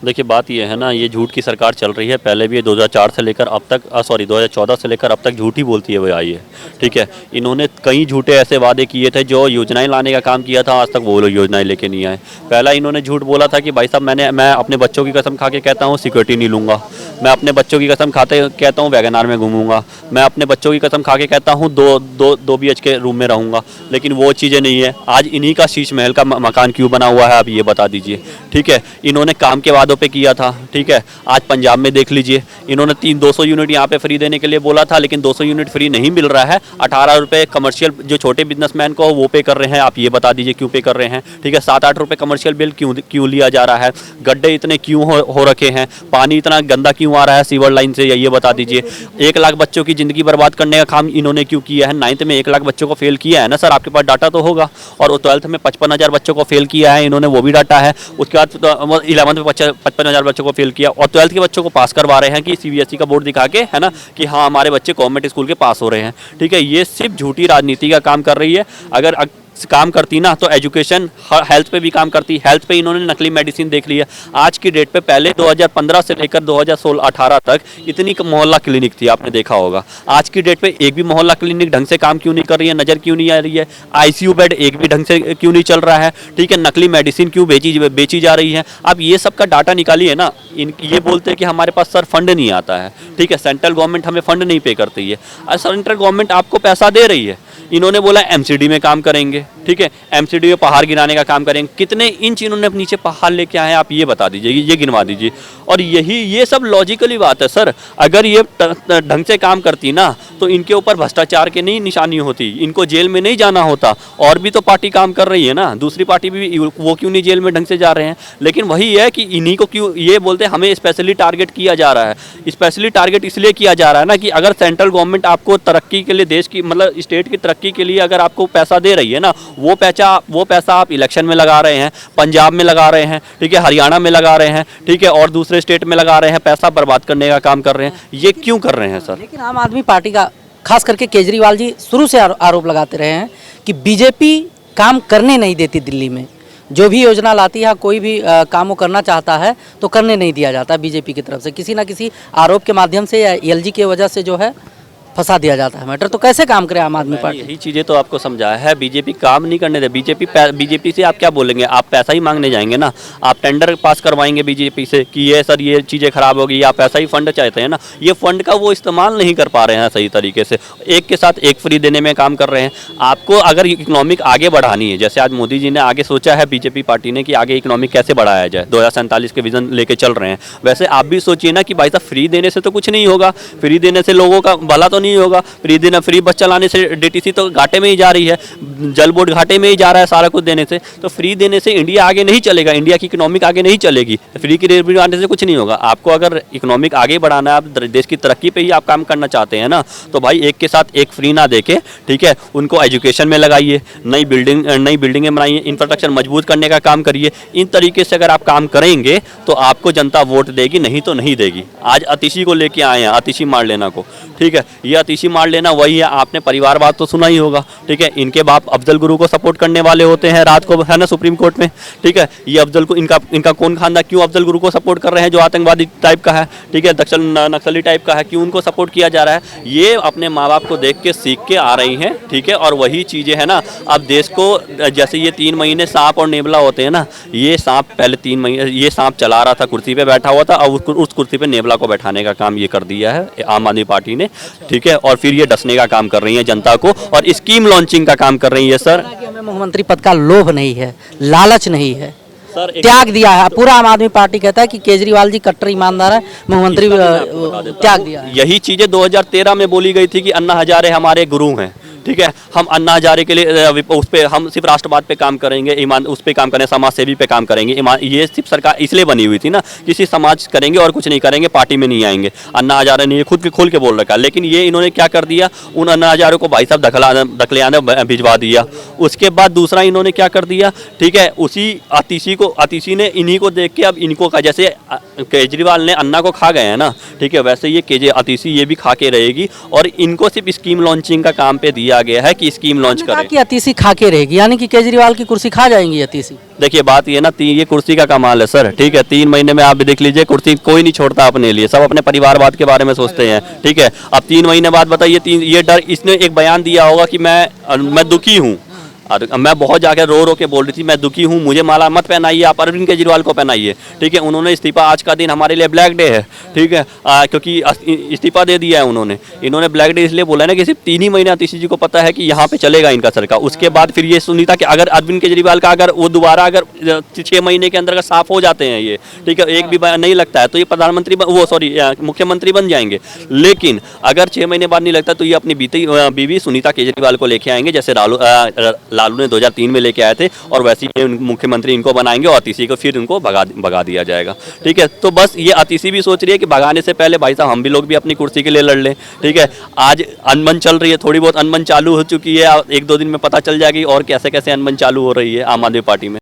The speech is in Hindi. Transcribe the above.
देखिए बात ये है ना, ये झूठ की सरकार चल रही है। पहले भी ये 2004 से लेकर अब तक 2014 से लेकर अब तक झूठ ही बोलती है वो आई है। ठीक है, इन्होंने कई झूठे ऐसे वादे किए थे, जो योजनाएं लाने का काम किया था, आज तक वो लोग योजनाएं लेके नहीं आए। पहला इन्होंने झूठ बोला था कि भाई साहब मैं अपने बच्चों की कसम खा के कहता हूँ सिक्योरिटी नहीं लूँगा, मैं अपने बच्चों की कसम खाते कहता हूँ वैगनार में घूमूंगा, मैं अपने बच्चों की कसम खा के कहता हूँ दो BH के रूम में रहूँगा, लेकिन वो चीज़ें नहीं है। आज इन्हीं का शीश महल का मकान क्यों बना हुआ है, आप ये बता दीजिए। ठीक है, इन्होंने काम के वादों पे किया था। ठीक है, आज पंजाब में देख लीजिए, इन्होंने 200 यूनिट यहाँ पे फ्री देने के लिए बोला था, लेकिन 200 यूनिट फ्री नहीं मिल रहा है। 18 रुपये कमर्शियल जो छोटे बिजनेसमैन को वो पे कर रहे हैं, आप ये बता दीजिए क्यों पे कर रहे हैं। ठीक है, 7-8 रुपये कमर्शियल बिल क्यों लिया जा रहा है, गड्ढे इतने क्यों हो रखे हैं, पानी इतना गंदा क्यों आ रहा है सीवर लाइन से, ये बता दीजिए। 1 लाख बच्चों की ज़िंदगी बर्बाद करने का काम इन्होंने क्यों किया है। 9th में 1 लाख बच्चों को फेल किया है ना सर, आपके पास डाटा तो होगा। और 12th में 55,000 बच्चों को फेल किया है इन्होंने, वो भी डाटा है। उसके बाद 11th में 55,000 बच्चों को फेल किया, और 12th के बच्चों को पास करवा रहे हैं कि CBSE का बोर्ड दिखा के, है ना, कि हाँ हमारे बच्चे गवर्नमेंट स्कूल के पास हो रहे हैं। ठीक है, ये सिर्फ झूठी राजनीति का काम कर रही है। अगर काम करती ना तो एजुकेशन, हेल्थ पे भी काम करती। हेल्थ पे इन्होंने नकली मेडिसिन देख ली है आज की डेट पे। पहले 2015 से लेकर 2016-18 तक इतनी मोहल्ला क्लिनिक थी, आपने देखा होगा। आज की डेट पे एक भी मोहल्ला क्लिनिक ढंग से काम क्यों नहीं कर रही है, नज़र क्यों नहीं आ रही है। ICU बेड एक भी ढंग से क्यों नहीं चल रहा है। ठीक है, नकली मेडिसिन क्यों बेची जा रही है। आप ये सब का डाटा निकालिए ना। ये बोलते हैं कि हमारे पास सर फंड नहीं आता है। ठीक है, सेंट्रल गवर्नमेंट हमें फंड नहीं पे करती है, और सेंट्रल गवर्नमेंट आपको पैसा दे रही है। इन्होंने बोला MCD में काम करेंगे। ठीक है, MCD में पहाड़ गिराने का काम करेंगे। कितने इंच इन्होंने नीचे पहाड़ लेके आए हैं, आप ये बता दीजिए, ये गिनवा दीजिए। और ये सब लॉजिकली बात है सर। अगर ये ढंग से काम करती ना तो इनके ऊपर भ्रष्टाचार की नहीं निशानी होती, इनको जेल में नहीं जाना होता। और भी तो पार्टी काम कर रही है ना, दूसरी पार्टी भी, वो क्यों नहीं जेल में ढंग से जा रहे हैं। लेकिन वही है कि इन्हीं को क्यों ये बोलते हैं हमें स्पेशली टारगेट किया जा रहा है। स्पेशली टारगेट इसलिए किया जा रहा है ना कि अगर सेंट्रल गवर्नमेंट आपको तरक्की के लिए, देश की मतलब स्टेट की तरक्की के लिए अगर आपको पैसा दे रही है ना, वो पैसा आप इलेक्शन में लगा रहे हैं, पंजाब में लगा रहे हैं, ठीक है, हरियाणा में लगा रहे हैं, ठीक है, और दूसरे स्टेट में लगा रहे हैं, पैसा बर्बाद करने का काम कर रहे हैं। ये क्यों कर रहे हैं सर। लेकिन आम आदमी पार्टी का खास करके केजरीवाल जी शुरू से आरोप लगाते रहे हैं कि बीजेपी काम करने नहीं देती दिल्ली में। जो भी योजना लाती है, कोई भी काम वो करना चाहता है तो करने नहीं दिया जाता बीजेपी की तरफ से, किसी ना किसी आरोप के माध्यम से या ELG की वजह से जो है फंसा दिया जाता है मैटर। तो कैसे काम करे आम आदमी पार्टी। यही चीज़ें तो आपको समझाया है, बीजेपी काम नहीं करने दे। बीजेपी से आप क्या बोलेंगे, आप पैसा ही मांगने जाएंगे ना। आप टेंडर पास करवाएंगे बीजेपी से कि ये सर ये चीज़ें खराब होगी, आप ऐसा ही फंड चाहते हैं ना। ये फंड का वो इस्तेमाल नहीं कर पा रहे हैं सही तरीके से, एक के साथ एक फ्री देने में काम कर रहे हैं। आपको अगर इकोनॉमिक आगे बढ़ानी है, जैसे आज मोदी जी ने आगे सोचा है बीजेपी पार्टी ने कि आगे इकोनॉमिक कैसे बढ़ाया जाए, 2047 के विजन लेके चल रहे हैं, वैसे आप भी सोचिए ना कि भाई साहब फ्री देने से तो कुछ नहीं होगा, फ्री देने से लोगों का भला तो नहीं होगा। फ्री बस चलाने से DTC तो घाटे में ही जा रही है, जल बोर्ड घाटे में ही जा रहा है सारा कुछ देने से। तो फ्री देने से इंडिया आगे नहीं चलेगा, इंडिया की इकोनॉमिक आगे नहीं चलेगी। फ्री की रेवेन्यू आने से कुछ नहीं होगा। आपको अगर इकोनॉमिक आगे बढ़ाना है, आप देश की तरक्की पे ही आप काम करना चाहते हैं ना, तो भाई एक के साथ एक फ्री ना देके, ठीक है, उनको एजुकेशन में लगाइए, नई बिल्डिंगें बनाइए, इंफ्रास्ट्रक्चर मजबूत करने का काम करिए। इन तरीके से अगर आप काम करेंगे तो आपको जनता वोट देगी, नहीं तो नहीं देगी। आज आतिशी को लेके आए हैं, आतिशी मार लेना को। ठीक है, ये आतिशी मार लेना वही है, आपने परिवारवाद तो सुना ही होगा। ठीक है, इनके बाप अफजल गुरु को सपोर्ट करने वाले होते हैं रात को, है ना, सुप्रीम कोर्ट में। ठीक है, ये अफजल को इनका कौन खानदान क्यों अफजल गुरु को सपोर्ट कर रहे हैं, जो आतंकवादी टाइप का है, ठीक है, नक्सली टाइप का है, क्यों उनको सपोर्ट किया जा रहा है। ये अपने माँ बाप को देख के सीख के आ रही हैं। ठीक है, और वही चीज़ें है ना, अब देश को जैसे ये 3 महीने सांप और नेबला होते हैं ना, ये सांप पहले 3 महीने ये सांप चला रहा था, कुर्सी पे बैठा हुआ था, अब उस कुर्सी पे नेबला को बैठाने का काम ये कर दिया है आम आदमी पार्टी ने। ठीक है, और फिर ये डसने का काम कर रही है जनता को, और स्कीम लॉन्चिंग का काम कर रही है सर। हमें मुख्यमंत्री पद का लोभ नहीं है, लालच नहीं है, सर त्याग दिया है। पूरा आम आदमी पार्टी कहता है कि केजरीवाल जी कट्टर ईमानदार है, मुख्यमंत्री त्याग दिया है। यही चीजें 2013 में बोली गई थी कि अन्ना हजारे हमारे गुरु हैं। ठीक है, हम अन्ना हजारे के लिए उस पर हम सिर्फ राष्ट्रवाद पे काम करेंगे, ईमान उस पर काम करें, समाज सेवी पे काम करेंगे। ये सिर्फ सरकार इसलिए बनी हुई थी ना, किसी समाज करेंगे और कुछ नहीं करेंगे, पार्टी में नहीं आएंगे। अन्ना हजारे ने ये खुद खोल के बोल रखा, लेकिन ये इन्होंने क्या कर दिया, उन अन्ना हजारों को भाई साहब दखलियाने भिजवा दिया। उसके बाद दूसरा इन्होंने क्या कर दिया, ठीक है, उसी आतिशी ने इन्हीं को देख के अब इनको का, जैसे केजरीवाल ने अन्ना को खा गए हैं ना, ठीक है, वैसे ये आतिशी ये भी खा के रहेगी। और इनको सिर्फ स्कीम लॉन्चिंग का काम पे दिया दिया गया है कि स्कीम लॉन्च आपने कहा करें। कि अतीसी खा के रहेगी, यानी कि केजरीवाल की कुर्सी खा जाएंगी अतीसी। देखिए बात ये ना, ये कुर्सी का कमाल है सर, ठीक है। 3 महीने में आप भी देख लीजिए, कुर्सी कोई नहीं छोड़ता अपने लिए, सब अपने परिवारवाद के बारे में सोचते हैं, ठीक है। अब 3 महीने बाद बताइए, ये डर, इसने एक बयान दिया होगा कि मैं दुखी हूँ, और मैं बहुत जाकर रो रो के बोल रही थी मैं दुखी हूँ, मुझे माला मत पहनाइए, आप अरविंद केजरीवाल को पहनाइए, ठीक है। उन्होंने इस्तीफा, आज का दिन हमारे लिए ब्लैक डे है, ठीक है, क्योंकि इस्तीफा दे दिया है उन्होंने। इन्होंने ब्लैक डे इसलिए बोला ना कि सिर्फ 3 ही महीने अतीशी जी को पता है कि यहाँ पे चलेगा इनका सरकार। उसके बाद फिर ये सुनी था कि अगर अरविंद केजरीवाल का अगर वो दोबारा अगर 6 महीने के अंदर अगर साफ हो जाते हैं ये, ठीक है, एक भी नहीं लगता है तो ये प्रधानमंत्री मुख्यमंत्री बन जाएंगे। लेकिन अगर 6 महीने बाद नहीं लगता तो ये अपनी बीवी सुनीता केजरीवाल को लेके आएंगे, जैसे लालू ने 2003 में लेके आए थे, और वैसे ही मुख्यमंत्री इनको बनाएंगे और अतीशी को फिर उनको भगा दिया जाएगा, ठीक है। तो बस ये अतीशी भी सोच रही है कि भगाने से पहले भाई साहब हम भी लोग भी अपनी कुर्सी के लिए लड़ लें, ठीक है। आज अनबन चल रही है, थोड़ी बहुत अनबन चालू हो चुकी है, 1-2 दिन में पता चल जाएगी और कैसे कैसे अनबन चालू हो रही है आम आदमी पार्टी में।